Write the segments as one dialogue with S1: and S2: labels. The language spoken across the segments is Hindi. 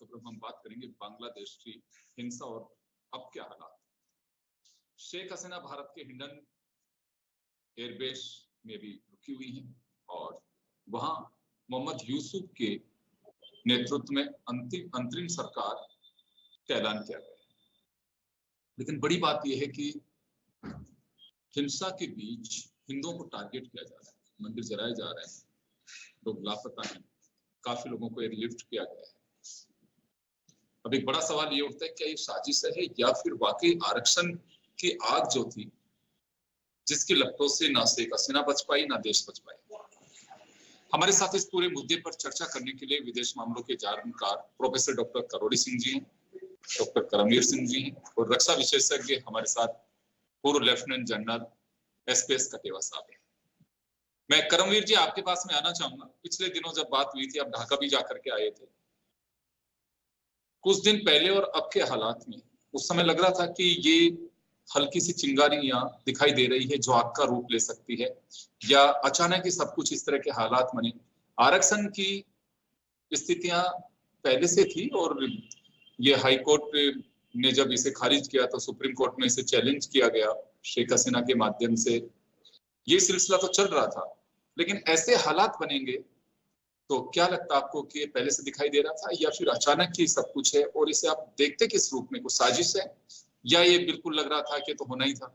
S1: खबर हम बात करेंगे बांग्लादेश की हिंसा और अब क्या हालात। शेख हसीना भारत के हिंडन एयरबेस में भी रुकी हुई हैं और वहां मोहम्मद यूसुफ के नेतृत्व में अंतरिम सरकार का ऐलान किया गया है। लेकिन बड़ी बात यह है कि हिंसा के बीच हिंदुओं को टारगेट किया जा रहा है, मंदिर जलाए जा रहे हैं, लोग लापता हैं, काफी लोगों को एयरलिफ्ट किया गया है। अब एक बड़ा सवाल ये उठता है, क्या ये साजिश है या फिर वाकई आरक्षण की आग जो थी जिसकी लपटों से ना शेख हसीना बच पाई ना देश बच पाई। हमारे साथ इस पूरे मुद्दे पर चर्चा करने के लिए विदेश मामलों के जानकार प्रोफेसर डॉक्टर करोड़ी सिंह जी हैं, डॉक्टर करमवीर सिंह जी हैं और रक्षा विशेषज्ञ हमारे साथ पूर्व लेफ्टिनेंट जनरल एसपीएस कटेवा साहब हैं। मैं करमवीर जी आपके पास में आना चाहूंगा। पिछले दिनों जब बात हुई थी, आप ढाका भी जाकर के आए थे, कुछ दिन पहले और अब के हालात में उस समय लग रहा था कि ये हल्की सी चिंगारी यहाँ दिखाई दे रही है जो आग का रूप ले सकती है, या अचानक ही सब कुछ इस तरह के हालात बने। आरक्षण की स्थितियां पहले से थी और ये हाई कोर्ट ने जब इसे खारिज किया तो सुप्रीम कोर्ट में इसे चैलेंज किया गया शेख हसीना के माध्यम से। ये सिलसिला तो चल रहा था, लेकिन ऐसे हालात बनेंगे तो क्या लगता है आपको कि ये पहले से दिखाई दे रहा था या फिर अचानक ही सब कुछ है और इसे आप देखते किस रूप में, कुछ साजिश है या ये बिल्कुल लग रहा था कि तो होना ही था?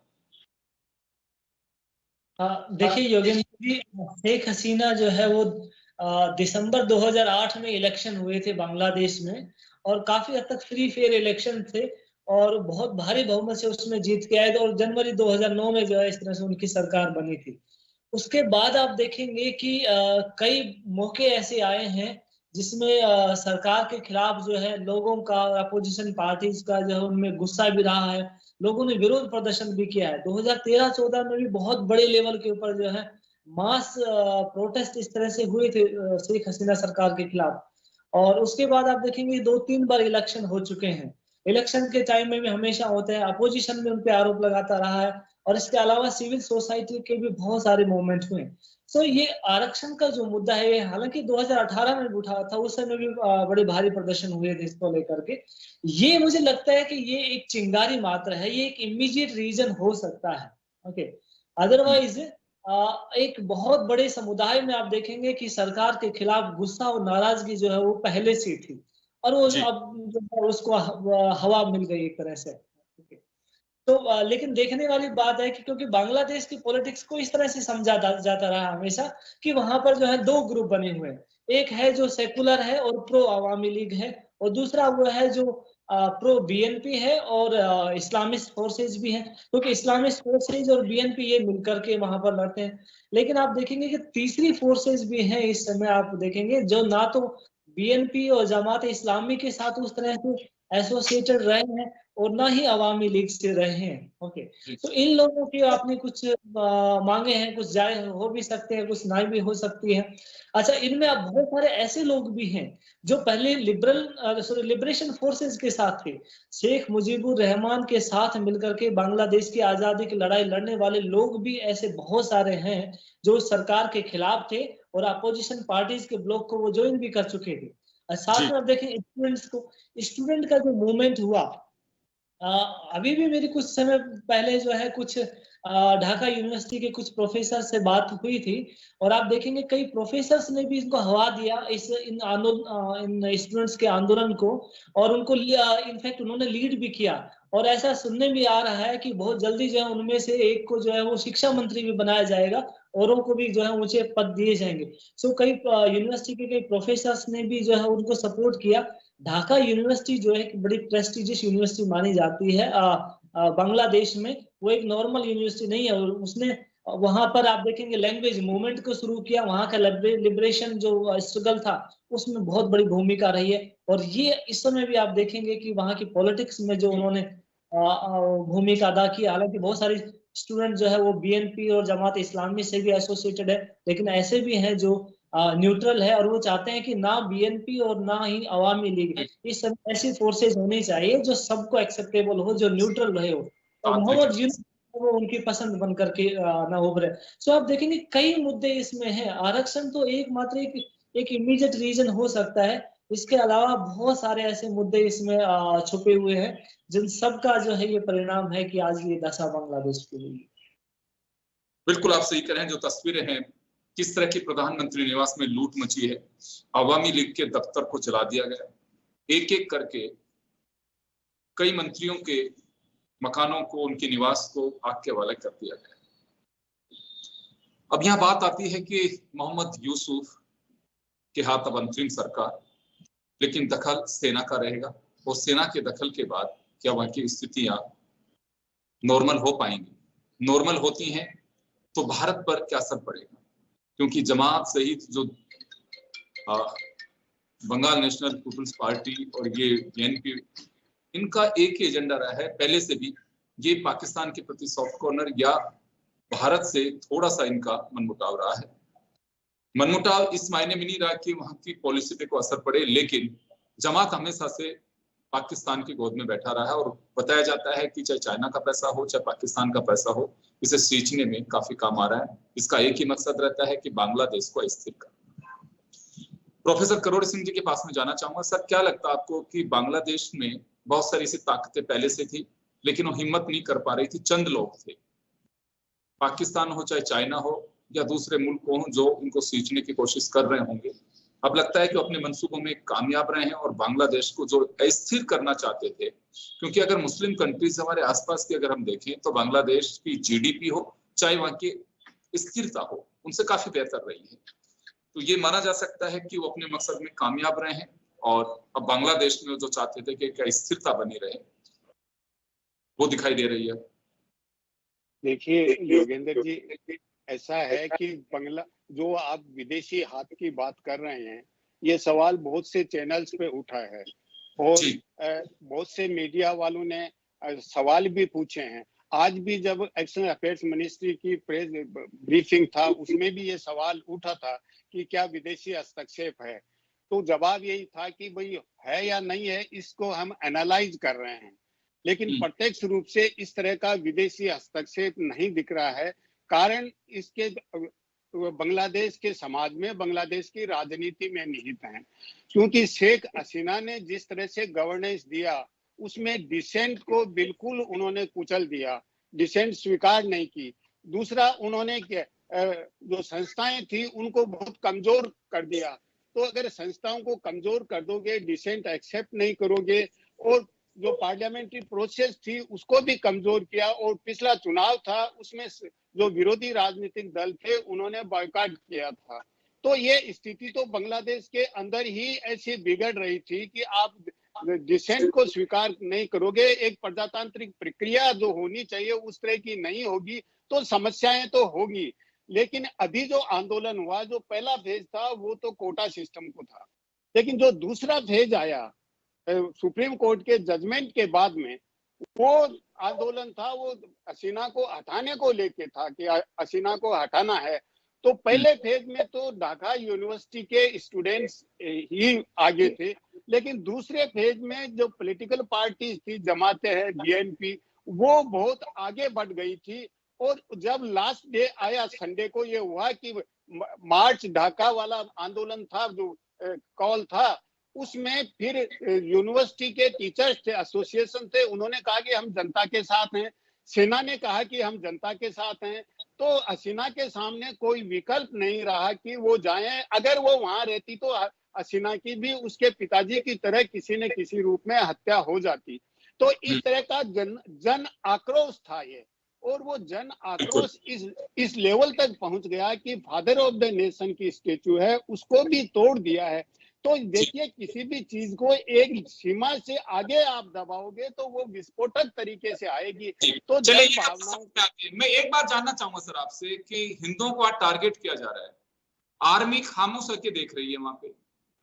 S2: देखिए योगेंद्र जी, शेख हसीना जो है वो दिसंबर 2008 में इलेक्शन हुए थे बांग्लादेश में और काफी हद तक फ्री फेयर इलेक्शन थे और बहुत भारी बहुमत से उसमें जीत के आए थे और जनवरी 2009 में जो है इस तरह से उनकी सरकार बनी थी। उसके बाद आप देखेंगे कि कई मौके ऐसे आए हैं जिसमें सरकार के खिलाफ जो है लोगों का, अपोजिशन पार्टीज का जो है उनमें गुस्सा भी रहा है, लोगों ने विरोध प्रदर्शन भी किया है। 2013-14 में भी बहुत बड़े लेवल के ऊपर जो है मास प्रोटेस्ट इस तरह से हुए थे शेख हसीना सरकार के खिलाफ। और उसके बाद आप देखेंगे 2-3 बार इलेक्शन हो चुके हैं। इलेक्शन के टाइम में भी हमेशा होते हैं, अपोजिशन में उन पे आरोप लगाता रहा है और इसके अलावा सिविल सोसाइटी के भी बहुत सारे मूवमेंट हुए। तो ये आरक्षण का जो मुद्दा है, हालांकि 2018 में भी उठा था, उस समय भी बड़े भारी प्रदर्शन हुए थे इसको लेकर के। ये मुझे लगता है कि ये एक चिंगारी मात्र है, ये एक इमीडिएट रीजन हो सकता है। ओके, अदरवाइज एक बहुत बड़े समुदाय में आप देखेंगे कि सरकार के खिलाफ गुस्सा और नाराजगी जो है वो पहले से थी और वो अब जो है उसको हवा मिल गई एक तरह से। तो लेकिन देखने वाली बात है कि क्योंकि बांग्लादेश की पॉलिटिक्स को इस तरह से समझा जाता रहा हमेशा कि वहां पर जो है दो ग्रुप बने हुए हैं, एक है जो सेकुलर है और प्रो अवामी लीग है और दूसरा वो है जो प्रो बीएनपी है और इस्लामिस्ट फोर्सेज भी हैं, क्योंकि इस्लामिस्ट फोर्सेज और बीएनपी ये मिलकर के वहां पर लड़ते हैं। लेकिन आप देखेंगे कि तीसरी फोर्सेज भी हैं इस समय, आप देखेंगे जो ना तो बीएनपी और जमात इस्लामी के साथ उस तरह से एसोसिएटेड रहे हैं और ना ही अवामी लीग से रहे हैं। ओके, तो इन लोगों की आपने कुछ मांगे हैं, कुछ जायज हो भी सकते हैं, कुछ नहीं भी हो सकती है। अच्छा, इनमें अब बहुत सारे ऐसे लोग भी हैं जो पहले लिबरेशन फोर्सेस के साथ थे, शेख मुजीबुर रहमान के साथ मिलकर के बांग्लादेश की आजादी की लड़ाई लड़ने वाले लोग भी ऐसे बहुत सारे हैं जो सरकार के खिलाफ थे और अपोजिशन पार्टीज के ब्लॉक को वो ज्वाइन भी कर चुके थे। साथ में आप देखें स्टूडेंट्स को, स्टूडेंट का जो मूवमेंट हुआ, अभी भी मेरी कुछ समय पहले जो है कुछ ढाका यूनिवर्सिटी के कुछ प्रोफेसर से बात हुई थी और आप देखेंगे कई प्रोफेसर्स ने भी इनको हवा दिया इन स्टूडेंट्स के आंदोलन को और उनको इनफैक्ट उन्होंने लीड भी किया और ऐसा सुनने में आ रहा है कि बहुत जल्दी जो है उनमें से एक को जो है वो शिक्षा मंत्री भी बनाया जाएगा, औरों को भी जो है ऊंचे पद दिए जाएंगे। सो कई यूनिवर्सिटी के कई प्रोफेसर्स ने भी जो है उनको सपोर्ट किया। ढाका यूनिवर्सिटी जो है एक बड़ी प्रेस्टिजियस यूनिवर्सिटी मानी जाती है बांग्लादेश में, वो एक नॉर्मल यूनिवर्सिटी नहीं है और उसने वहां पर आप देखेंगे लैंग्वेज मूवमेंट को शुरू किया, वहां का लिबरेशन जो स्ट्रगल था उसमें बहुत बड़ी भूमिका रही है और ये इस समय भी आप देखेंगे कि वहां की पॉलिटिक्स में जो उन्होंने भूमिका अदा की। हालांकि बहुत सारी स्टूडेंट जो है वो बीएनपी और जमात इस्लामी से भी एसोसिएटेड है, लेकिन ऐसे भी हैं जो न्यूट्रल है और वो चाहते हैं कि ना बीएनपी और ना ही अवामी लीग, इस समय ऐसी फोर्सेज होनी चाहिए जो सबको एक्सेप्टेबल हो, जो न्यूट्रल रहे हो, और मोहम्मद यूनुस वो उनकी पसंद बन करके ना उभरे। सो आप देखेंगे कई मुद्दे इसमें हैं। आरक्षण तो एक मात्र एक इमीडिएट रीजन हो सकता है, इसके अलावा बहुत सारे ऐसे मुद्दे इसमें छुपे हुए हैं जिन सब का जो है ये परिणाम है कि आज ये दशा बांग्लादेश की हुई।
S1: बिल्कुल आप सही कह रहे हैं। जो तस्वीरें हैं किस तरह की प्रधानमंत्री निवास में लूट मची है, अवामी लीग के दफ्तर को जला दिया गया, एक एक करके कई मंत्रियों के मकानों को, उनके निवास को आग के हवाले कर दिया गया। अब यहाँ बात आती है कि मोहम्मद यूसुफ के हाथ अब अंतरिम सरकार, लेकिन दखल सेना का रहेगा और सेना के दखल के बाद क्या वहां की स्थितियां नॉर्मल हो पाएंगी? नॉर्मल होती हैं तो भारत पर क्या असर पड़ेगा? क्योंकि जमात सहित जो बंगाल नेशनल पीपुल्स पार्टी और ये BNP, इनका एक ही एजेंडा रहा है पहले से भी, ये पाकिस्तान के प्रति सॉफ्ट कॉर्नर या भारत से थोड़ा सा इनका मनमुटाव रहा है। मनमुटाव इस मायने में नहीं रहा कि वहां की पॉलिसी पे को असर पड़े, लेकिन जमात हमेशा से पाकिस्तान की गोद में बैठा रहा है और बताया जाता है कि चाहे चाइना का पैसा हो चाहे पाकिस्तान का पैसा हो, इसे सींचने में काफी काम आ रहा है। इसका एक ही मकसद रहता है कि बांग्लादेश को अस्थिर करना। प्रोफेसर करोड़ सिंह जी के पास में जाना चाहूंगा। सर, क्या लगता है आपको कि बांग्लादेश में बहुत सारी ऐसी ताकतें पहले से थी लेकिन वो हिम्मत नहीं कर पा रही थी, चंद लोग थे, पाकिस्तान हो चाहे चाइना हो या दूसरे मुल्क हो, जो इनको सींचने की कोशिश कर रहे होंगे, अब लगता है कि अपने मंसूबों में कामयाब रहे हैं और बांग्लादेश को जो अस्थिर करना चाहते थे, क्योंकि अगर मुस्लिम कंट्रीज हमारे आसपास की अगर हम देखें तो बांग्लादेश की GDP हो चाहे वहां की स्थिरता हो, उनसे काफी बेहतर रही है। तो ये माना जा सकता है कि वो अपने मकसद में कामयाब रहे हैं और अब बांग्लादेश में जो चाहते थे कि क्या स्थिरता बनी रहे, वो दिखाई दे रही है।
S3: देखिए योगेंद्र जी, ऐसा है कि जो आप विदेशी हाथ की बात कर रहे हैं, ये सवाल बहुत से चैनल्स पे उठा है और बहुत से मीडिया वालों ने सवाल भी पूछे हैं। आज भी जब एक्सटर्नल अफेयर्स मिनिस्ट्री की प्रेस ब्रीफिंग था, उसमें भी ये सवाल उठा था कि क्या विदेशी हस्तक्षेप है, तो जवाब यही था कि भाई है या नहीं है, इसको हम एनालाइज कर रहे हैं, लेकिन प्रत्यक्ष रूप से इस तरह का विदेशी हस्तक्षेप नहीं दिख रहा है। कारण इसके बांग्लादेश के समाज में, बांग्लादेश की राजनीति में निहित है, क्योंकि शेख हसीना ने जिस तरह से गवर्नेंस दिया उसमें डिसेंट को बिल्कुल उन्होंने कुचल दिया, डिसेंट स्वीकार नहीं की। दूसरा, उन्होंने जो संस्थाएं थी उनको बहुत कमजोर कर दिया। तो अगर संस्थाओं को कमजोर कर दोगे, डिसेंट एक्सेप्ट नहीं करोगे और जो पार्लियामेंट्री प्रोसेस थी उसको भी कमजोर किया, और पिछला चुनाव था उसमें जो विरोधी राजनीतिक दल थे उन्होंने बॉयकॉट किया था। तो ये स्थिति तो बांग्लादेश के अंदर ही ऐसी बिगड़ रही थी कि आप डिसेंट को स्वीकार नहीं करोगे, एक प्रजातांत्रिक प्रक्रिया जो होनी चाहिए उस तरह की नहीं होगी, तो समस्याएं तो होगी। लेकिन अभी जो आंदोलन हुआ, जो पहला फेज था वो तो कोटा सिस्टम को था, लेकिन जो दूसरा फेज आया सुप्रीम कोर्ट के जजमेंट के बाद में, वो आंदोलन था वो हसीना को हटाने को लेके था कि हसीना को हटाना है। तो पहले फेज में तो ढाका यूनिवर्सिटी के स्टूडेंट्स ही आगे थे, लेकिन दूसरे फेज में जो पॉलिटिकल पार्टी थी, जमातें हैं, BNP, वो बहुत आगे बढ़ गई थी। और जब लास्ट डे आया संडे को, ये हुआ कि मार्च ढाका वाला आंदोलन था, जो कॉल था, उसमें फिर यूनिवर्सिटी के टीचर्स थे, एसोसिएशन थे, उन्होंने कहा कि हम जनता के साथ हैं, सेना ने कहा कि हम जनता के साथ हैं। तो हसीना के सामने कोई विकल्प नहीं रहा कि वो जाएं। अगर वो वहां रहती तो हसीना की भी उसके पिताजी की तरह किसी न किसी रूप में हत्या हो जाती। तो इस तरह का जन आक्रोश था ये, और वो जन आक्रोश इस लेवल तक पहुंच गया कि फादर ऑफ द नेशन की स्टेचू है उसको भी तोड़ दिया है। तो देखिए, किसी भी चीज को एक सीमा से आगे आप दबाओगे तो वो विस्फोटक तरीके से आएगी। तो
S1: चलिए, मैं एक बात जानना चाहूंगा सर आपसे कि हिंदुओं को आज टारगेट किया जा रहा है, आर्मी खामोश होकर देख रही है वहां पे,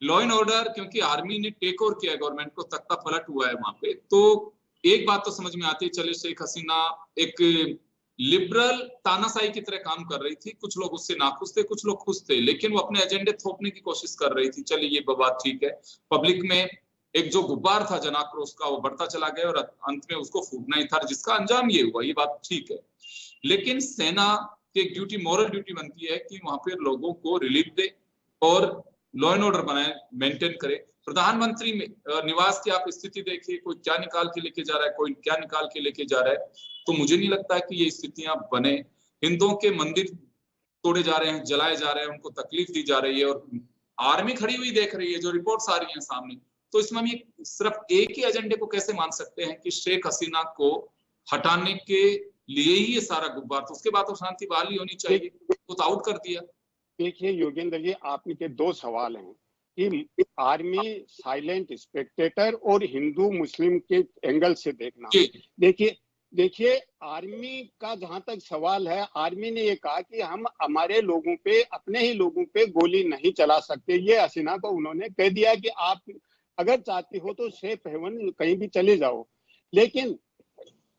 S1: लॉ एंड ऑर्डर, क्योंकि आर्मी ने टेक ओवर किया गवर्नमेंट को, तख्ता पलट हुआ है वहां पे। तो एक बात तो समझ में आती है, चले शेख हसीना एक लिबरल तानाशाही की तरह काम कर रही थी, कुछ लोग उससे नाखुश थे, कुछ लोग खुश थे, लेकिन वो अपने एजेंडे थोपने की कोशिश कर रही थी। चलिए ये बात ठीक है, पब्लिक में एक जो गुब्बार था जनाक्रोश का वो बढ़ता चला गया और अंत में उसको फूटना ही था, जिसका अंजाम ये हुआ, ये बात ठीक है। लेकिन सेना की एक ड्यूटी, मॉरल ड्यूटी बनती है कि वहां पे लोगों को रिलीफ दे और लॉ एंड ऑर्डर बनाए, मेंटेन करे। प्रधानमंत्री में निवास की आप स्थिति देखिए, कोई क्या निकाल के लेके जा रहा है, कोई क्या निकाल के लेके जा रहा है। तो मुझे नहीं लगता है कि ये स्थितियां बने। हिंदुओं के मंदिर तोड़े जा रहे हैं, जलाए जा रहे हैं, उनको तकलीफ दी जा रही है और आर्मी खड़ी हुई देख रही है, जो रिपोर्ट्स आ रही हैं सामने। तो इसमें हम सिर्फ एक ही एजेंडे को कैसे मान सकते हैं कि शेख हसीना को हटाने के लिए ही ये सारा गुब्बार, तो उसके बाद तो शांति बहाली होनी चाहिए, तो आउट कर दिया। देखिए
S3: योगेंद्र जी, आपके दो सवाल हैं कि आर्मी साइलेंट स्पेक्टेटर और हिंदू मुस्लिम के एंगल से देखना। देखिए आर्मी का जहां तक सवाल है, आर्मी ने ये कहा कि हम हमारे लोगों पे, अपने ही लोगों पे गोली नहीं चला सकते। ये हसीना को उन्होंने कह दिया कि आप अगर चाहती हो तो सेफ हेवन कहीं भी चले जाओ। लेकिन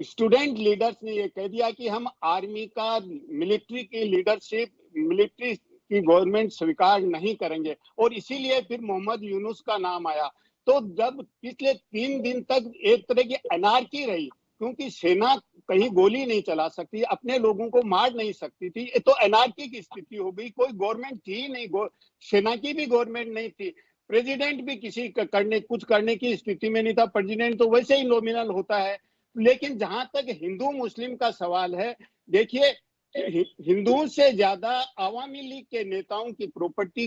S3: स्टूडेंट लीडर्स ने ये कह दिया कि हम आर्मी का, मिलिट्री की लीडरशिप, मिलिट्री की गवर्नमेंट स्वीकार नहीं करेंगे। और इसीलिए फिर मोहम्मद यूनुस का नाम आया। तो जब पिछले 3 दिन तक एक तरह की अनार्की रही, क्योंकि सेना कहीं गोली नहीं चला सकती, अपने लोगों को मार नहीं सकती थी, तो अनार्की की स्थिति हो गई। कोई गवर्नमेंट थी नहीं, सेना की भी गवर्नमेंट नहीं थी, प्रेसिडेंट भी किसी कुछ करने की स्थिति में नहीं था। प्रेसिडेंट तो वैसे ही नॉमिनल होता है। लेकिन जहां तक हिंदू मुस्लिम का सवाल है, देखिए हिंदुओं से ज्यादा आवामी लीग के नेताओं की प्रॉपर्टी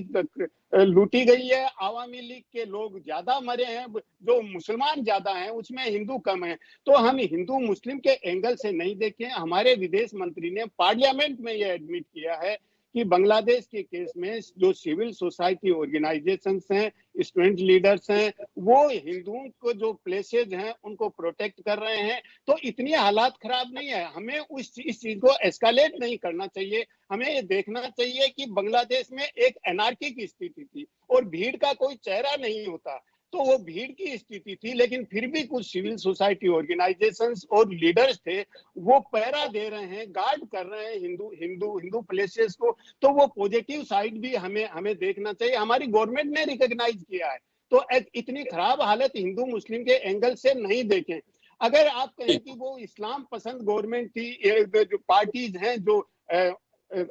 S3: लूटी गई है। आवामी लीग के लोग ज्यादा मरे हैं, जो मुसलमान ज्यादा हैं उसमें हिंदू कम है। तो हम हिंदू मुस्लिम के एंगल से नहीं देखें। हमारे विदेश मंत्री ने पार्लियामेंट में यह एडमिट किया है कि बांग्लादेश के केस में जो सिविल सोसाइटी ऑर्गेनाइजेशंस हैं, स्टूडेंट लीडर्स हैं, वो हिंदुओं को जो प्लेसेज हैं उनको प्रोटेक्ट कर रहे हैं। तो इतनी हालात खराब नहीं है। हमें इस चीज को एस्केलेट नहीं करना चाहिए। हमें ये देखना चाहिए कि बांग्लादेश में एक एनार्की की स्थिति थी और भीड़ का कोई चेहरा नहीं होता, तो वो भीड़ की स्थिति थी। लेकिन फिर भी कुछ सिविल सोसाइटी ऑर्गेनाइजेशंस और लीडर्स थे, वो पहरा दे रहे हैं, गार्ड कर रहे हैं हिंदू प्लेसेस को। तो वो पॉजिटिव साइड भी हमें देखना चाहिए। हमारी गवर्नमेंट ने रिकॉग्नाइज किया है। तो इतनी खराब हालत हिंदू मुस्लिम के एंगल से नहीं देखें। अगर आप कहें कि वो इस्लाम पसंद गवर्नमेंट थी, जो पार्टीज हैं जो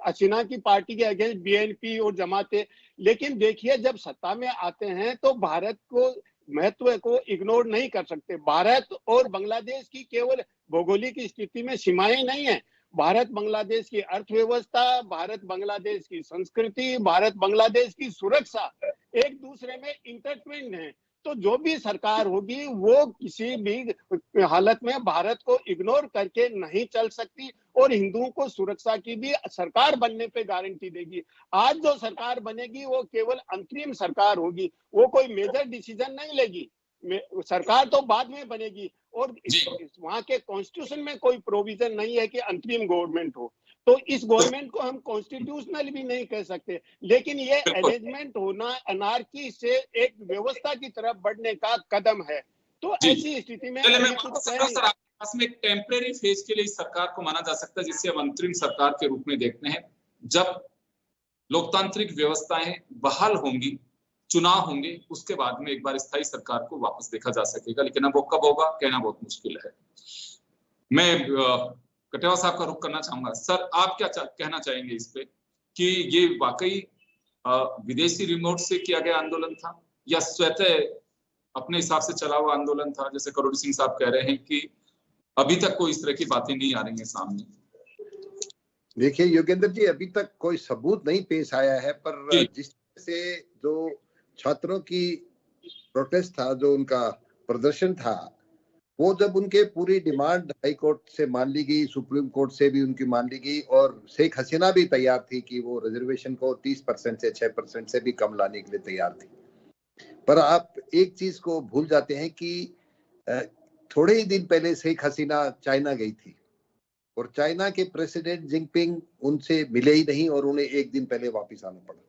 S3: हसीना की पार्टी के अगेंस्ट बीएनपी और जमाते, लेकिन देखिए जब सत्ता में आते हैं तो भारत को महत्व को इग्नोर नहीं कर सकते। भारत और बांग्लादेश की केवल भौगोलिक स्थिति में सीमाएं नहीं है। भारत बांग्लादेश की अर्थव्यवस्था, भारत बांग्लादेश की संस्कृति, भारत बांग्लादेश की सुरक्षा एक दूसरे में इंटरट्विन्ड है। तो जो भी सरकार होगी वो किसी भी हालत में भारत को इग्नोर करके नहीं चल सकती और हिंदुओं को सुरक्षा की भी सरकार बनने पे गारंटी देगी। आज जो सरकार बनेगी वो केवल अंतरिम सरकार होगी, वो कोई मेजर डिसीजन नहीं लेगी। सरकार तो बाद में बनेगी और वहां के कॉन्स्टिट्यूशन में कोई प्रोविजन नहीं है कि अंतरिम गवर्नमेंट हो। तो इस गवर्नमेंट को हम कॉन्स्टिट्यूशनल भी नहीं कह सकते। लेकिन ये अरेंजमेंट होना अनार्की से एक व्यवस्था की तरफ बढ़ने का कदम है। तो ऐसी स्थिति में
S1: एक टेम्परेरी फेज के लिए इस सरकार को माना जा सकता है, जिसे हम अंतरिम सरकार के रूप में देखते हैं। जब लोकतांत्रिक व्यवस्थाएं बहाल होंगी, चुनाव होंगे, उसके बाद में एक बार स्थायी सरकार को वापस देखा जा सकेगा। लेकिन अब वो कब होगा कहना बहुत मुश्किल है। मैं कटेवा साहब का रुख करना चाहूंगा। सर, आप क्या कहना चाहेंगे इस पे कि ये वाकई विदेशी रिमोट से किया गया आंदोलन था या स्वतः अपने हिसाब से चला हुआ आंदोलन था? जैसे करोड़ी सिंह साहब कह रहे हैं कि अभी तक कोई इस तरह की बातें नहीं आ रही हैं सामने।
S4: देखिए योगेंद्र जी, अभी तक कोई सबूत नहीं पेश आया है, पर जिस से जो छात्रों की प्रोटेस्ट था, जो उनका प्रदर्शन था, वो जब उनके पूरी डिमांड हाई कोर्ट से मान ली गई, सुप्रीम कोर्ट से भी उनकी मान ली गई और शेख हसीना भी तैयार थी कि वो रिजर्वेशन को 30% से 6% से भी कम लाने के लिए तैयार थी। पर आप एक चीज को भूल जाते हैं कि थोड़े ही दिन पहले शेख हसीना चाइना गई थी और चाइना के प्रेसिडेंट जिनपिंग उनसे मिले ही नहीं और उन्हें एक दिन पहले वापस आना पड़ा।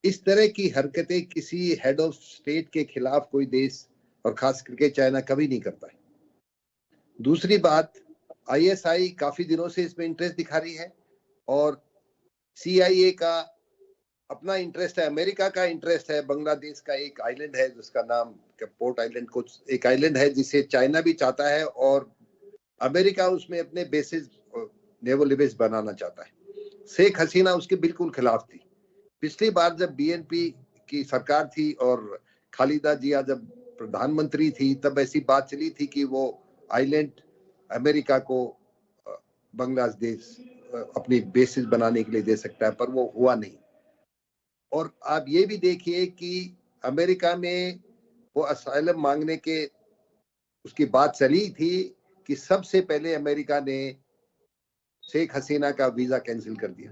S4: इस तरह की हरकतें किसी हेड ऑफ स्टेट के खिलाफ कोई देश और खास करके चाइना कभी नहीं करता है। दूसरी बात, आईएसआई काफी दिनों से इसमें इंटरेस्ट दिखा रही है और सीआईए का अपना इंटरेस्ट है, अमेरिका का इंटरेस्ट है। बांग्लादेश का एक आइलैंड है जिसका नाम पोर्ट आइलैंड, कुछ एक आइलैंड है जिसे चाइना भी चाहता है और अमेरिका उसमें अपने बेसिस नेवल बेस बनाना चाहता है। शेख हसीना उसके बिल्कुल खिलाफ थी। पिछली बार जब बीएनपी की सरकार थी और खालिदा जिया जब प्रधानमंत्री थी तब ऐसी बात चली थी कि वो आइलैंड अमेरिका को बांग्लादेश अपनी बेसिस बनाने के लिए दे सकता है, पर वो हुआ नहीं। और आप ये भी देखिए कि अमेरिका में वो असाइलम मांगने के उसकी बात चली थी कि सबसे पहले अमेरिका ने शेख हसीना का वीजा कैंसिल कर दिया।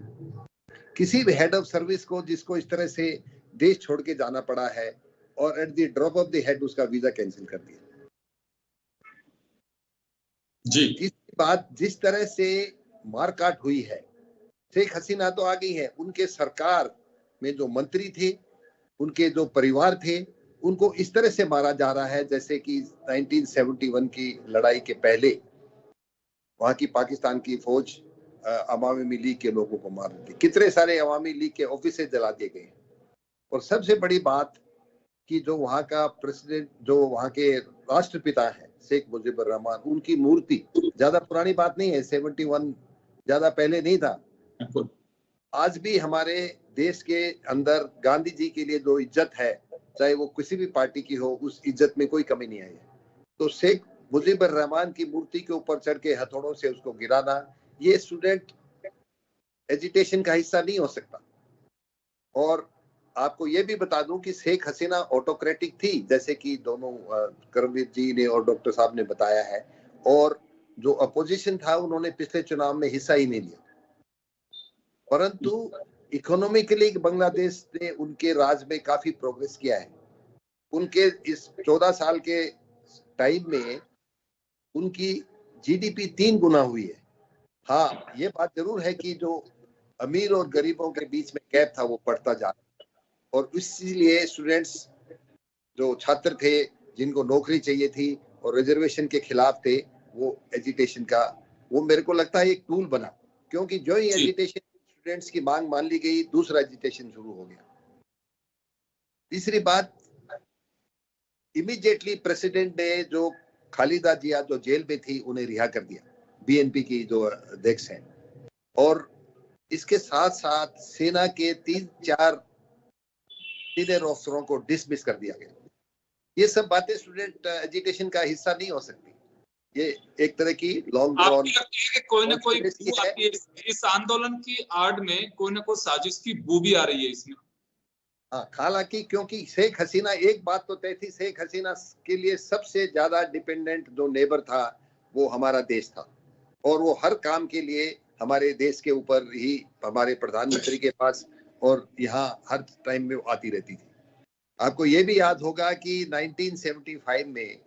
S4: किसी भी हेड ऑफ सर्विस को जिसको इस तरह से देश छोड़ के जाना पड़ा है और at the drop of the head उसका वीजा कैंसिल कर दिया
S1: जी।
S4: इसके बाद जिस तरह से मारकाट हुई है, शेख हसीना तो आ गई है, उनके सरकार में जो मंत्री थे, उनके जो परिवार थे, उनको इस तरह से मारा जा रहा है जैसे कि 1971 की लड़ाई के पहले वहां की पाकिस्तान की फौज अवामी लीग के लोगों को मार रही थी। कितने सारे अवामी लीग के ऑफिस जला दिए गए। और सबसे बड़ी बात कि जो वहां का प्रेसिडेंट, जो वहां के राष्ट्रपिता है शेख मुजीबुर रहमान, उनकी मूर्ति, ज्यादा पुरानी बात नहीं है, 71 ज्यादा पहले नहीं था। आज भी हमारे देश के अंदर गांधी जी के लिए जो इज्जत है, चाहे वो किसी भी पार्टी की हो, उस इज्जत में कोई कमी नहीं आई है। तो शेख मुजीबुर रहमान की मूर्ति के ऊपर चढ़ के हथौड़ों से उसको गिराना, ये स्टूडेंट एजिटेशन का हिस्सा नहीं हो सकता। और आपको ये भी बता दूं कि शेख हसीना ऑटोक्रेटिक थी, जैसे कि दोनों करमवीर जी ने और डॉक्टर साहब ने बताया है। और जो अपोजिशन था उन्होंने पिछले चुनाव में हिस्सा ही नहीं लिया, परंतु इकोनॉमिकली बांग्लादेश ने उनके राज में काफी प्रोग्रेस किया है। उनके इस 14 साल के टाइम में उनकी जीडीपी 3 गुना हुई है। हाँ, ये बात जरूर है कि जो अमीर और गरीबों के बीच में गैप था वो बढ़ता जा रहा है, और इसीलिए स्टूडेंट्स, जो छात्र थे जिनको नौकरी चाहिए थी और रिजर्वेशन के खिलाफ थे, वो एजिटेशन का, वो मेरे को लगता है एक टूल बना, क्योंकि जो ही एजिटेशन स्टूडेंट्स की मांग मान ली गई, दूसरा एजिटेशन शुरू हो गया। तीसरी बात, इमीडिएटली प्रेसिडेंट ने जो खालिदा जिया जो जेल में थी उन्हें रिहा कर दिया, बीएनपी की जो अध्यक्ष हैं, और इसके साथ साथ सेना के 3-4 सीनियर अफसरों को डिसमिस कर दिया गया। ये सब बातें स्टूडेंट एजुकेशन का हिस्सा नहीं हो सकती। ये एक तरह की लॉन्ग ड्रॉन
S1: कोई ना कोई इस आंदोलन की आड़ में कोई ना कोई साजिश की बू भी आ रही है इसमें।
S4: हाँ, हालांकि क्योंकि शेख हसीना, एक बात तो तय थी, शेख हसीना के लिए सबसे ज्यादा डिपेंडेंट जो नेबर था वो हमारा देश था, और वो हर काम के लिए हमारे देश के ऊपर ही, हमारे प्रधानमंत्री के पास, और यहाँ हर टाइम में वो आती रहती थी। आपको ये भी याद होगा कि 1975 में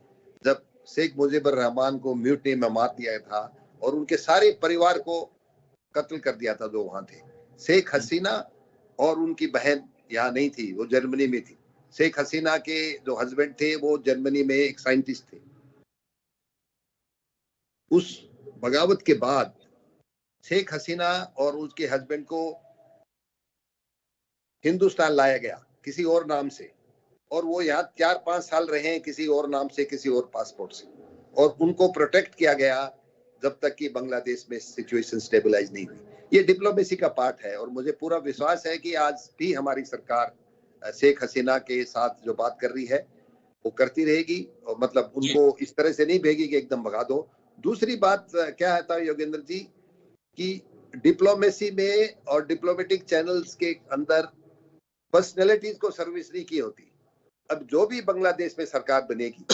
S4: जब शेख मुजीबुर रहमान को म्यूटनी में मार दिया था और उनके सारे परिवार को कत्ल कर दिया था जो वहां थे, शेख हसीना और उनकी बहन यहाँ नहीं थी, वो जर्मनी में थी। शेख हसीना के जो हस्बैंड थे वो जर्मनी में एक साइंटिस्ट थे। उस बगावत के बाद शेख हसीना और उसके हस्बैंड को हिंदुस्तान लाया गया किसी और नाम से, और वो यहाँ 4-5 साल रहे हैं किसी और नाम से, किसी और पासपोर्ट से, और उनको प्रोटेक्ट किया गया जब तक कि बांग्लादेश में सिचुएशन स्टेबलाइज नहीं हुई। ये डिप्लोमेसी का पार्ट है, और मुझे पूरा विश्वास है कि आज भी हमारी सरकार शेख हसीना के साथ जो बात कर रही है वो करती रहेगी, और मतलब उनको इस तरह से नहीं भेगी कि एकदम भगा दो। दूसरी बात क्या है योगेंद्र जी, कि डिप्लोमेसी में और डिप्लोमेटिक चैनल्स के अंदर पर्सनैलिटीज को सर्विस नहीं की होती। अब जो भी बांग्लादेश में सरकार बनेगी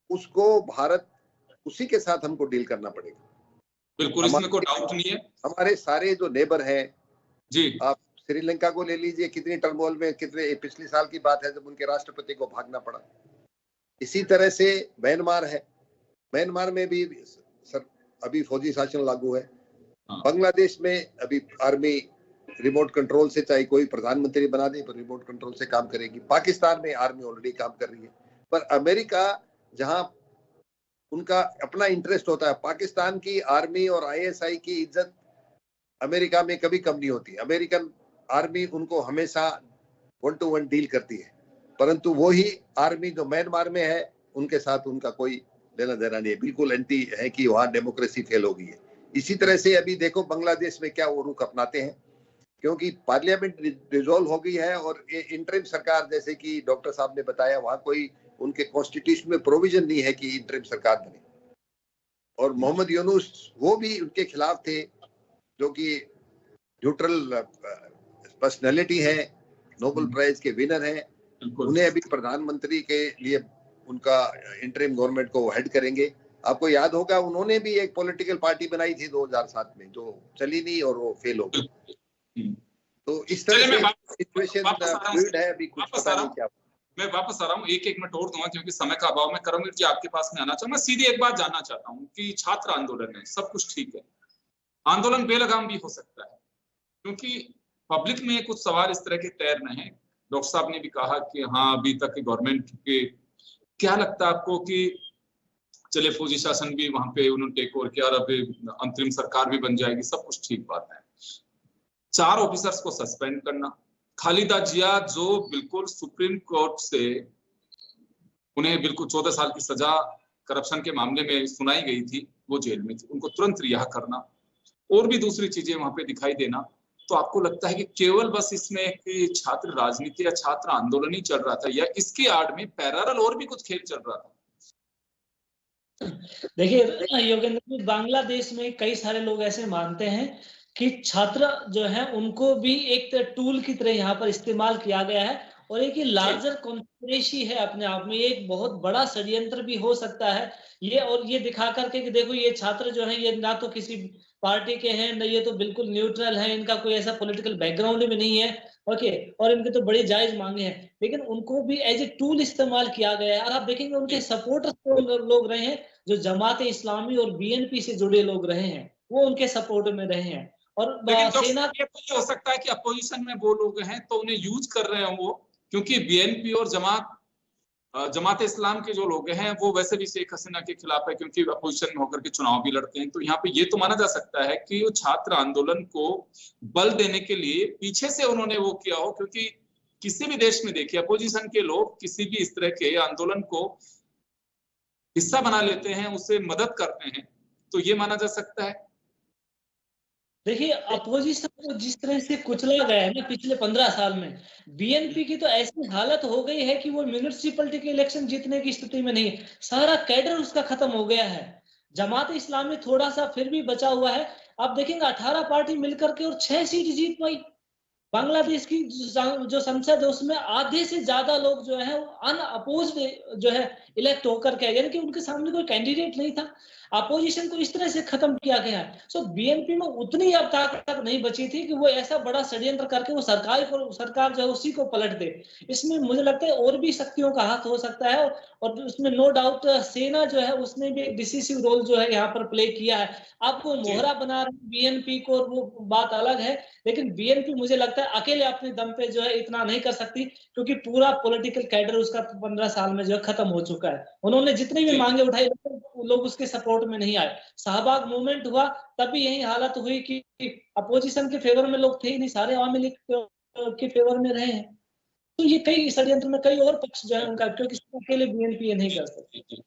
S4: उसको भारत, उसी के साथ हमको डील करना पड़ेगा।
S1: बिल्कुल, इसमें कोई डाउट नहीं है।
S4: हमारे सारे जो नेबर हैं
S1: जी,
S4: आप श्रीलंका को ले लीजिए, कितनी टर्मोल में, कितने पिछले साल की बात है जब उनके राष्ट्रपति को भागना पड़ा। इसी तरह से म्यांमार है, म्यांमार में भी अभी फौजी शासन लागू है। बांग्लादेश में अभी आर्मी रिमोट कंट्रोल से, चाहे कोई प्रधानमंत्री बना दे पर रिमोट कंट्रोल से काम करेगी। पाकिस्तान में आर्मी ऑलरेडी काम कर रही है, पर अमेरिका जहां उनका अपना इंटरेस्ट होता है, पाकिस्तान की आर्मी और आईएसआई की इज्जत अमेरिका में कभी कम नहीं होती। अमेरिकन आर्मी उनको हमेशा 1-to-1 डील करती है, परंतु वो ही आर्मी जो म्यांमार में है उनके साथ उनका कोई लेना देना नहीं है, बिल्कुल एंटी है कि वहां डेमोक्रेसी फेल हो गई है। इसी तरह से अभी देखो बांग्लादेश में क्या वो रुख अपनाते हैं, क्योंकि पार्लियामेंट डिसॉल्व हो गई है और इंटरिम सरकार, जैसे कि डॉक्टर साहब ने बताया, वहां कोई उनके कॉन्स्टिट्यूशन में प्रोविजन नहीं है कि इंटरिम सरकार बने। और मोहम्मद यूनुस वो भी उनके खिलाफ थे, जो कि न्यूट्रल पर्सनैलिटी है, नोबेल प्राइज के विनर हैं। उन्हें अभी प्रधानमंत्री के लिए उनका इंटरिम गवर्नमेंट को हेड करेंगे। आपको याद होगा उन्होंने भी एक पॉलिटिकल पार्टी बनाई थी 2007 में, जो चली नहीं और वो फेल हो गई। तो इस तरह से सिचुएशन फ्लूइड है, अभी कुछ पता नहीं क्या।
S1: मैं वापस आ रहा हूँ, एक मिनट और दूंगा क्योंकि समय का अभाव। मैं करमवीर जी आपके पास में आना चाहूँ। मैं सीधी एक बात जानना चाहता हूँ कि छात्र आंदोलन है, सब कुछ ठीक है, आंदोलन बेलगाम भी हो सकता है, क्योंकि पब्लिक में कुछ सवाल इस तरह के तैर रहे हैं। डॉक्टर साहब ने भी कहा कि हाँ अभी तक गवर्नमेंट के, क्या लगता है आपको कि चले फौजी शासन भी वहां पे उन्होंने टेक ओवर किया और अभी अंतरिम सरकार भी बन जाएगी, सब कुछ ठीक बात है। 4 ऑफिसर्स को सस्पेंड करना, खालिदा जिया जो बिल्कुल सुप्रीम कोर्ट से उन्हें बिल्कुल 14 साल की सजा करप्शन के मामले में सुनाई गई थी, वो जेल में थी, उनको तुरंत रिहा करना और भी दूसरी चीजें वहां पे दिखाई देना। तो आपको लगता है कि केवल बस इसमें कि छात्र राजनीति या छात्र आंदोलन ही चल रहा था, या इसके आड़ में पैरेलल और भी कुछ खेल चल रहा था?
S2: देखिए योगेंद्र जी, बांग्लादेश में कई सारे लोग ऐसे मानते हैं कि छात्र जो है उनको भी एक टूल की तरह यहाँ पर इस्तेमाल किया गया है, और एक लार्जर कॉन्स्पिरेसी है अपने आप में, ये एक बहुत बड़ा षड्यंत्र भी हो सकता है ये। और ये दिखा करके कि देखो ये छात्र जो है ये ना तो किसी पार्टी के हैं, ना ये तो बिल्कुल न्यूट्रल है, इनका कोई ऐसा पॉलिटिकल बैकग्राउंड भी नहीं है, ओके, और इनके तो बड़ी जायज मांगे हैं, लेकिन उनको भी एज ए टूल इस्तेमाल किया गया है। और आप देखेंगे उनके सपोर्टर्स लोग रहे हैं जो जमात इस्लामी और बीएनपी से जुड़े लोग रहे हैं, वो उनके सपोर्ट में रहे हैं। और सेना
S1: ये तो हो सकता है कि अपोजिशन में वो लोग हैं तो उन्हें यूज कर रहे हैं वो, क्योंकि बीएनपी और जमात इस्लाम के जो लोग हैं वो वैसे भी शेख हसीना के खिलाफ है, क्योंकि अपोजिशन में होकर के चुनाव भी लड़ते हैं। तो यहाँ पे ये तो माना जा सकता है कि वो छात्र आंदोलन को बल देने के लिए पीछे से उन्होंने वो किया हो, क्योंकि किसी भी देश में देखिए अपोजिशन के लोग किसी भी इस तरह के आंदोलन को हिस्सा बना लेते हैं, उसे मदद करते हैं, तो ये माना जा सकता है।
S2: देखिए अपोजिशन को जिस तरह से कुचला गया है ना पिछले 15 साल में, बीएनपी की तो ऐसी हालत हो गई है कि वो म्यूनिसिपैलिटी के इलेक्शन जीतने की स्थिति में नहीं है, सारा कैडर उसका खत्म हो गया है। जमात इस्लामी थोड़ा सा फिर भी बचा हुआ है। आप देखेंगे 18 पार्टी मिलकर के और 6 सीट जीत पाई। बांग्लादेश की जो संसद है उसमें आधे से ज्यादा लोग जो है अनअपोज्ड जो है इलेक्ट होकर के, यानी कि उनके सामने कोई कैंडिडेट नहीं था। अपोजिशन को इस तरह से खत्म किया गया है। सो बीएनपी में उतनी अब ताकत नहीं बची थी कि वो ऐसा बड़ा षड्यंत्र करके वो सरकार जो है उसी को पलट दे। इसमें मुझे लगता है और भी शक्तियों का हाथ हो सकता है, और उसमें नो डाउट सेना जो है उसने भी एक डिसिसिव रोल जो है यहाँ पर प्ले किया है। आपको मोहरा बना रहे बीएनपी को, वो बात अलग है, लेकिन बीएनपी मुझे लगता है अकेले अपने दम पे जो है इतना नहीं कर सकती, क्योंकि पूरा पॉलिटिकल कैडर उसका 15 साल में जो है खत्म हो चुका है। उन्होंने जितनी भी मांगे उठाई लोग उसके सपोर्ट में नहीं आए। शाहबाग मूवमेंट हुआ तब भी यही हालत हुई कि अपोजिशन के फेवर में लोग थे ही नहीं, सारे आवामी लीग के फेवर में रहे हैं। तो ये कई षड्यंत्र में कई और पक्ष जो है उनका, क्योंकि अकेले बीएनपी नहीं कर सकते।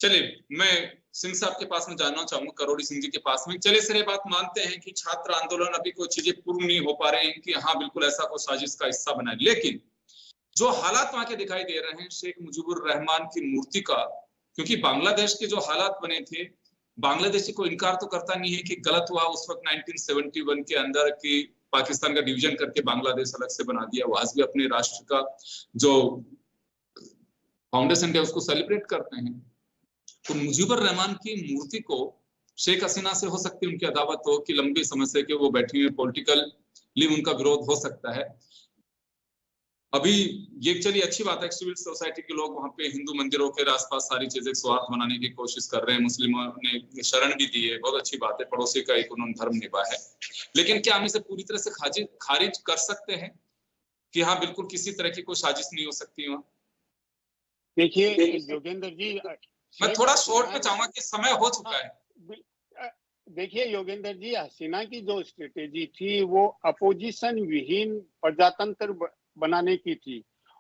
S1: चलिए मैं सिंह साहब के पास में जानना चाहूंगा, करोड़ी सिंह जी के पास में। चले सिरे बात मानते हैं कि छात्र आंदोलन अभी कोई चीजें पूर्ण नहीं हो पा रहे हैं कि हाँ बिल्कुल ऐसा कोई साजिश का हिस्सा बना है, लेकिन जो हालात वहां के दिखाई दे रहे हैं शेख मुजीबुर रहमान की मूर्ति का, क्योंकि बांग्लादेश के जो हालात बने थे, बांग्लादेशी को इनकार तो करता नहीं है कि गलत हुआ उस वक्त 1971 के अंदर कि पाकिस्तान का डिवीजन करके बांग्लादेश अलग से बना दिया। वहां भी अपने राष्ट्र का जो फाउंडेशन है उसको सेलिब्रेट करते हैं। तो मुजीबुर रहमान की मूर्ति को शेख हसीना से हो सकती है उनकी अदावत हो कि लंबी समय से कि वो बैठी हुई, पॉलिटिकली उनका विरोध हो सकता है। अभी ये चलिए अच्छी बात है, सिविल सोसाइटी के लोग वहां पे हिंदू मंदिरों के आसपास सारी चीजें स्वार्थ बनाने की कोशिश कर रहे हैं, मुस्लिमों ने शरण भी दी है, बहुत अच्छी बात है, पड़ोसी का एक उन्होंने धर्म निभाया है। लेकिन क्या हम इसे पूरी तरह से खारिज कर सकते हैं कि हाँ बिल्कुल किसी तरह की कोई साजिश नहीं हो सकती वहां?
S3: देखिए योगेंद्र जी,
S1: मैं थोड़ा शॉर्ट में चाहूंगा कि समय हो चुका है।
S3: देखिए योगेंद्र जी, हसीना की जो स्ट्रेटेजी थी वो अपोजिशन विहीन प्रजातंत्र बनाने की थी,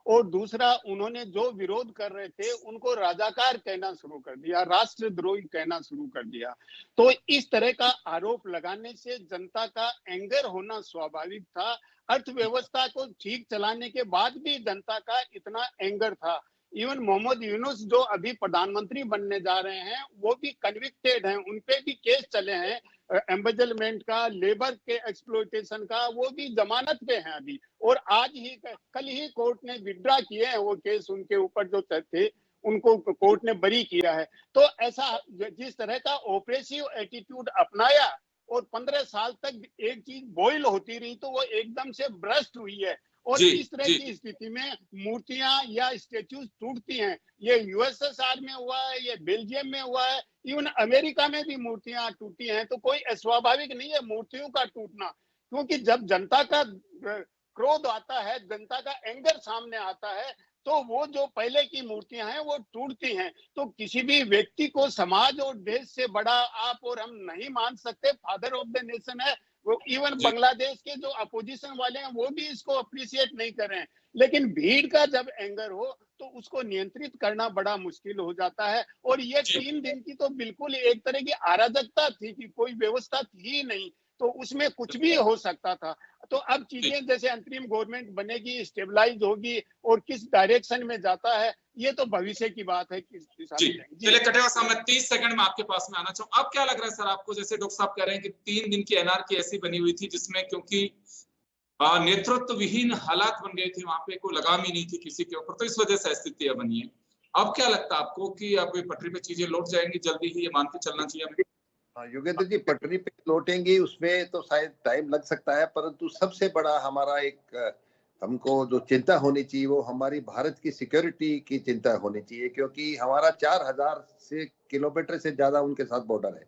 S3: और दूसरा, उन्होंने जो विरोध कर रहे थे उनको राजाकार कहना शुरू कर दिया, राष्ट्रद्रोही कहना शुरू कर दिया। तो इस तरह का आरोप लगाने से जनता का एंगर होना स्वाभाविक था। अर्थव्यवस्था को ठीक चलाने के बाद भी जनता का इतना एंगर था। इवन मोहम्मद यूनुस जो अभी प्रधानमंत्री बनने जा रहे हैं, वो भी कन्विक्टेड हैं, उनपे भी केस चले हैं एम्बेजलमेंट का, लेबर के एक्सप्लॉयटेशन का, वो भी जमानत पे हैं अभी। और आज ही कल ही कोर्ट ने विड्रॉ किए हैं वो केस, उनके ऊपर जो थे उनको कोर्ट ने बरी किया है। तो ऐसा जिस तरह का ऑपरेसिव एटीट्यूड अपनाया और 15 साल तक एक चीज बॉयल होती रही, तो वो एकदम से ब्रस्ट हुई है। और इस तरह की स्थिति में मूर्तियां या स्टेच्यूज टूटती हैं। ये यूएसएसआर में हुआ है, ये बेल्जियम में हुआ है, इवन अमेरिका में भी मूर्तियां टूटी हैं। तो कोई अस्वाभाविक नहीं है मूर्तियों का टूटना, क्योंकि जब जनता का क्रोध आता है, जनता का एंगर सामने आता है, तो वो जो पहले की मूर्तियां हैं वो टूटती हैं। तो किसी भी व्यक्ति को समाज और देश से बड़ा आप और हम नहीं मान सकते, फादर ऑफ द नेशन है वो। इवन बांग्लादेश के जो अपोजिशन वाले हैं वो भी इसको अप्रिशिएट नहीं कर रहे हैं। लेकिन भीड़ का जब एंगर हो तो उसको नियंत्रित करना बड़ा मुश्किल हो जाता है। और ये 3 दिन की तो बिल्कुल एक तरह की अराजकता थी कि कोई व्यवस्था थी ही नहीं, तो उसमें कुछ भी हो सकता था। तो अब चीजें जैसे अंतरिम गवर्नमेंट बनेगी, स्टेबलाइज होगी और किस डायरेक्शन में जाता है, ये तो भविष्य की बात है किस दिशा में जाएगी।
S1: चलिए कटेवा साहब, मैं 30 सेकंड में आपके पास में आना चाहूँ। अब क्या लग रहा है सर आपको, जैसे डॉक्टर साहब कह रहे हैं कि 3 दिन की एनआरकी ऐसी बनी हुई थी जिसमें क्योंकि नेतृत्व विहीन हालात बन गए थे, वहां पे कोई लगाम ही नहीं थी किसी के ऊपर, तो इस वजह से स्थितियां बनी है। अब क्या लगता है आपको कि अब पटरी पे चीजें लौट जाएंगी जल्दी ही, ये मान के चलना चाहिए हमें?
S4: योगेंद्र जी, पटरी पे लौटेंगी उसमें तो शायद टाइम लग सकता है, परंतु सबसे बड़ा हमारा एक हमको जो चिंता होनी चाहिए वो हमारी भारत की सिक्योरिटी की चिंता होनी चाहिए, क्योंकि हमारा 4000 से किलोमीटर से ज्यादा उनके साथ बॉर्डर है।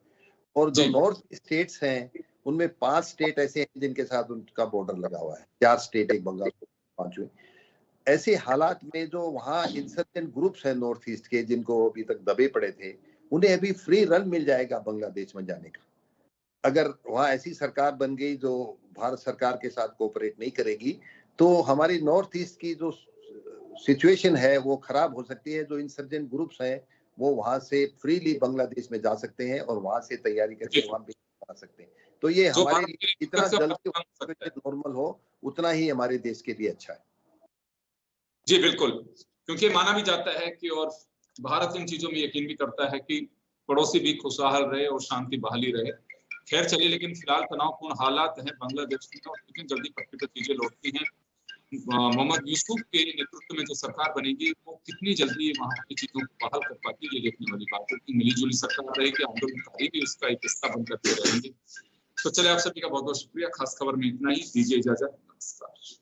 S4: और जो नॉर्थ स्टेट्स हैं उनमें 5 स्टेट ऐसे हैं जिनके साथ उनका बॉर्डर लगा हुआ है, 4 स्टेट, एक बंगाल, 5वें। ऐसे हालात में जो वहाँ इंसर्जेंट ग्रुप्स हैं नॉर्थ ईस्ट के, जिनको अभी तक दबे पड़े थे, उन्हें अभी फ्री रन मिल जाएगा बांग्लादेश में जाने का। अगर वहाँ ऐसी सरकार बन गई जो भारत सरकार के साथ कोऑपरेट नहीं करेगी, तो हमारी नॉर्थ ईस्ट की जो सिचुएशन है वो खराब हो सकती है। जो इंसर्जेंट ग्रुप्स हैं वो वहां से फ्रीली बांग्लादेश में जा सकते हैं और वहां से तैयारी करके वहां भी आ सकते हैं। तो ये हमारे लिए जितना जल्दी नॉर्मल हो उतना ही हमारे देश के लिए अच्छा है।
S1: जी बिल्कुल, क्योंकि माना भी जाता है कि, और भारत इन चीजों में यकीन भी करता है कि पड़ोसी भी खुशहाल रहे और शांति बहाली रहे। खैर चलिए, लेकिन फिलहाल तनावपूर्ण हालात हैं बांग्लादेश में, और कितनी जल्दी पटरी पर चीजें लौटती हैं। मोहम्मद यूसुफ के नेतृत्व में जो सरकार बनेगी वो कितनी जल्दी वहां की चीजों को बहाल कर पाती है, ये देखने वाली बात है कि मिलीजुली सरकार रहेगी, आंदोलनकारी भी उसका एक हिस्सा बन करके रहेंगे। तो चलिए, आप सभी का बहुत बहुत शुक्रिया। खास खबर में इतना ही, दीजिए इजाजत, नमस्कार।